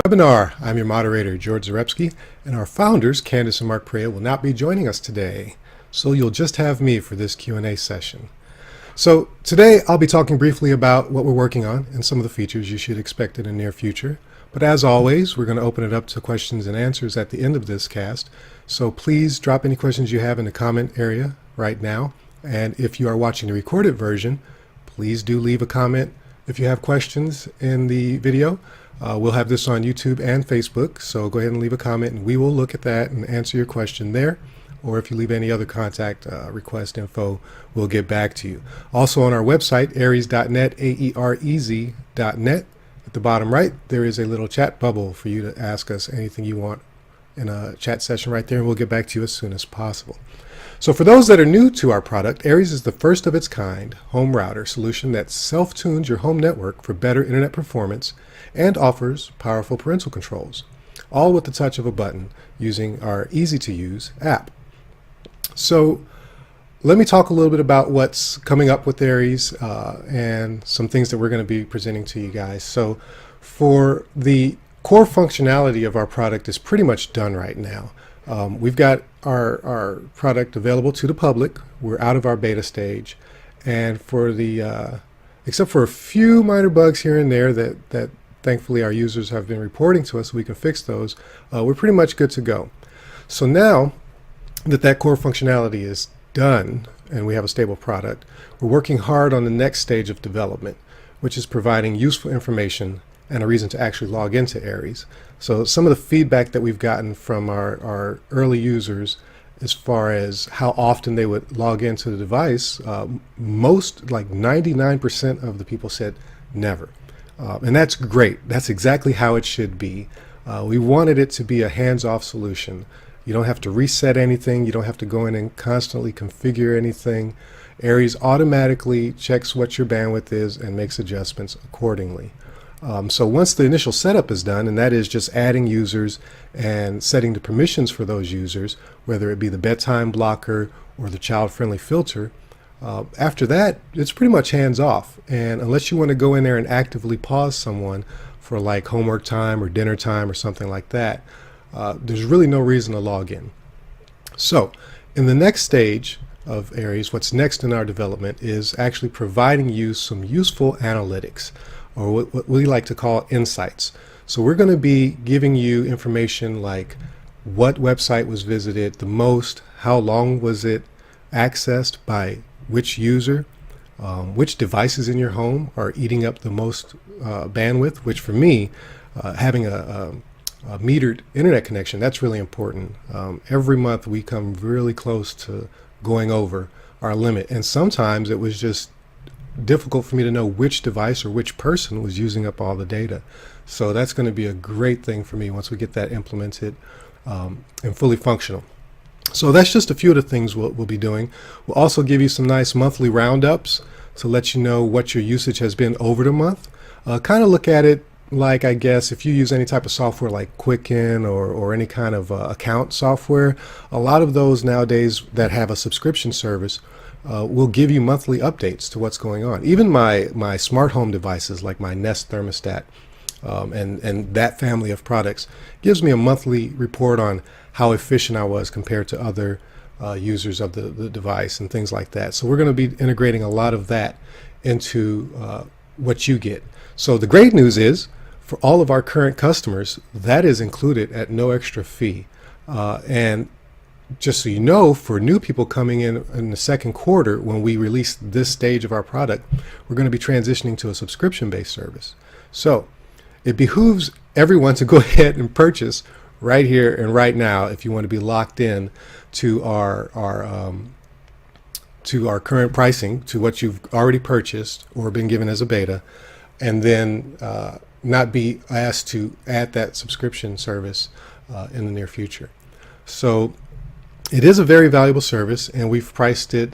Webinar. I'm your moderator, George Zarepsky, and our founders, Candace and Mark Perea, will not be joining us today, so you'll just have me for this Q&A session. So today I'll be talking briefly about what we're working on and some of the features you should expect in the near future. But as always, we're going to open it up to questions and answers at the end of this cast. So please drop any questions you have in the comment area right now. And if you are watching the recorded version, please do leave a comment if you have questions in the video. We'll have this on YouTube and Facebook, so go ahead and leave a comment and we will look at that and answer your question there. Or if you leave any other contact request info, we'll get back to you. Also on our website, aerez.net, aerez.net, at the bottom right, there is a little chat bubble for you to ask us anything you want in a chat session right there, and we'll get back to you as soon as possible. So for those that are new to our product, Aerez is the first of its kind home router solution that self-tunes your home network for better internet performance and offers powerful parental controls, all with the touch of a button using our easy-to-use app. So let me talk a little bit about what's coming up with Aerez and some things that we're going to be presenting to you guys. So for the core functionality of our product is pretty much done right now. We've got our product available to the public. We're out of our beta stage, and for the except for a few minor bugs here and there that thankfully our users have been reporting to us so we can fix those, we're pretty much good to go. So now that core functionality is done and we have a stable product, we're working hard on the next stage of development, which is providing useful information and a reason to actually log into Aerez. So some of the feedback that we've gotten from our early users as far as how often they would log into the device, most, like 99% of the people said never. And that's great. That's exactly how it should be. We wanted it to be a hands-off solution. You don't have to reset anything. You don't have to go in and constantly configure anything. Aerez automatically checks what your bandwidth is and makes adjustments accordingly. So once the initial setup is done, and that is just adding users and setting the permissions for those users, whether it be the bedtime blocker or the child-friendly filter, after that, it's pretty much hands-off. And unless you want to go in there and actively pause someone for like homework time or dinner time or something like that, there's really no reason to log in. So in the next stage of Aerez, what's next in our development is actually providing you some useful analytics, or what we like to call insights. So we're going to be giving you information like what website was visited the most, how long was it accessed by which user, which devices in your home are eating up the most bandwidth, which for me, having a metered internet connection, that's really important. Every month we come really close to going over our limit, and sometimes it was just difficult for me to know which device or which person was using up all the data. So that's going to be a great thing for me once we get that implemented and fully functional. So that's just a few of the things we'll be doing. We'll also give you some nice monthly roundups to let you know what your usage has been over the month. Kind of look at it like, I guess, if you use any type of software like Quicken or any kind of account software, a lot of those nowadays that have a subscription service will give you monthly updates to what's going on. Even my smart home devices like my Nest thermostat and that family of products gives me a monthly report on how efficient I was compared to other users of the device and things like that. So we're going to be integrating a lot of that into what you get. So the great news is, for all of our current customers, that is included at no extra fee. And just so you know, for new people coming in the second quarter, when we release this stage of our product, we're going to be transitioning to a subscription-based service. So it behooves everyone to go ahead and purchase right here and right now if you want to be locked in to our current pricing, to what you've already purchased or been given as a beta, and then not be asked to add that subscription service in the near future. So it is a very valuable service, and we've priced it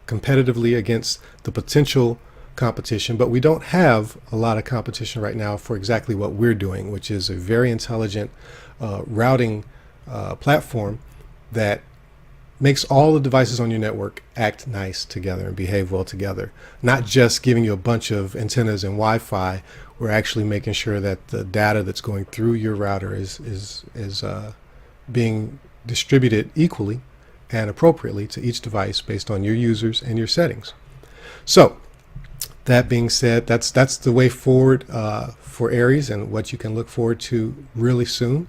competitively against the potential competition, but we don't have a lot of competition right now for exactly what we're doing, which is a very intelligent routing platform that makes all the devices on your network act nice together and behave well together. Not just giving you a bunch of antennas and Wi-Fi. We're actually making sure that the data that's going through your router is being distributed equally and appropriately to each device based on your users and your settings. So that being said, that's the way forward for Aerez and what you can look forward to really soon.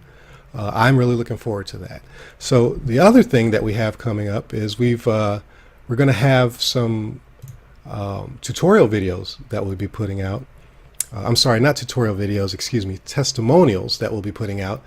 I'm really looking forward to that. So the other thing that we have coming up is we're going to have some tutorial videos that we'll be putting out. I'm sorry, not tutorial videos, excuse me, testimonials that we'll be putting out.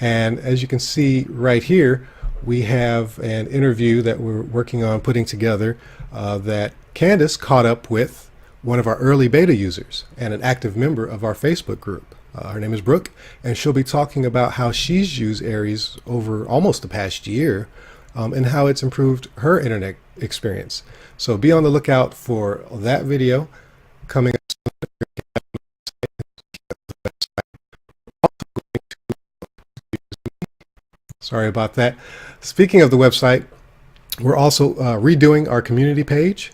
And as you can see right here, we have an interview that we're working on putting together that Candace caught up with one of our early beta users and an active member of our Facebook group. Her name is Brooke, and she'll be talking about how she's used Aerez over almost the past year and how it's improved her internet experience. So be on the lookout for that video coming up. Sorry about that. Speaking of the website, we're also redoing our community page.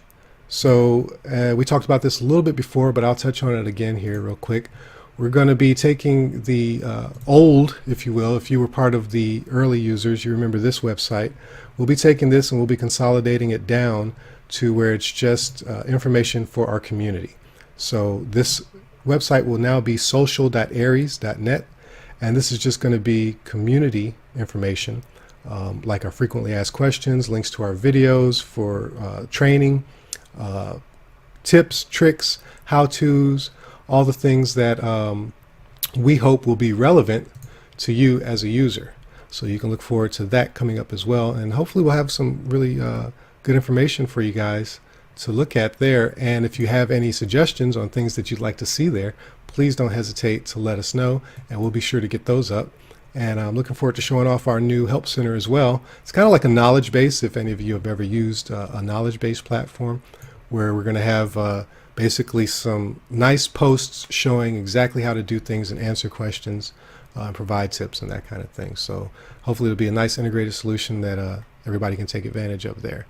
So we talked about this a little bit before, but I'll touch on it again here real quick. We're going to be taking the old, if you will, if you were part of the early users, you remember this website. We'll be taking this and we'll be consolidating it down to where it's just information for our community. So this website will now be social.aerez.net. And this is just going to be community information, like our frequently asked questions, links to our videos for training, tips, tricks, how-tos, all the things that we hope will be relevant to you as a user. So you can look forward to that coming up as well. And hopefully we'll have some really good information for you guys to look at there. And if you have any suggestions on things that you'd like to see there, please don't hesitate to let us know, and we'll be sure to get those up. And I'm looking forward to showing off our new help center as well. It's kind of like a knowledge base, if any of you have ever used a knowledge base platform, where we're going to have basically some nice posts showing exactly how to do things and answer questions and provide tips and that kind of thing. So hopefully it'll be a nice integrated solution that everybody can take advantage of there.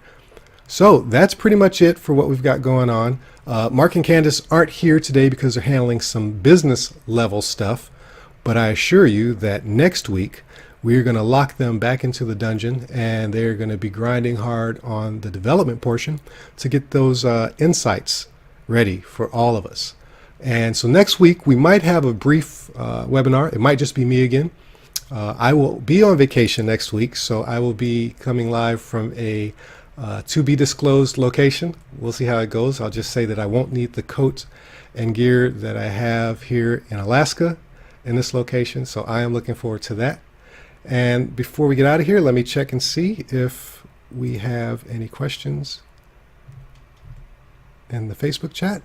So that's pretty much it for what we've got going on. Mark and Candace aren't here today because they're handling some business level stuff, but I assure you that next week we're going to lock them back into the dungeon and they're going to be grinding hard on the development portion to get those insights ready for all of us. And so next week we might have a brief webinar. It might just be me again. I will be on vacation next week, so I will be coming live from a to be disclosed location. We'll see how it goes. I'll just say that I won't need the coat and gear that I have here in Alaska in this location, so I am looking forward to that. And before we get out of here, let me check and see if we have any questions in the Facebook chat.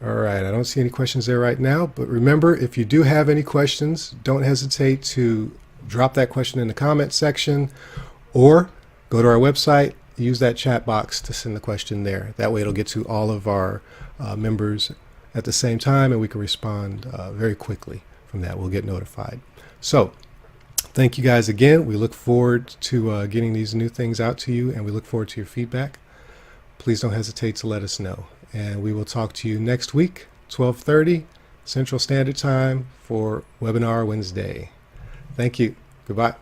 All right, I don't see any questions there right now, but remember, if you do have any questions, don't hesitate to drop that question in the comment section or go to our website, use that chat box to send the question there. That way it'll get to all of our members at the same time, and we can respond very quickly from that. We'll get notified. So thank you guys again. We look forward to getting these new things out to you, and we look forward to your feedback. Please don't hesitate to let us know. And we will talk to you next week, 12:30 Central Standard Time for Webinar Wednesday. Thank you. Goodbye.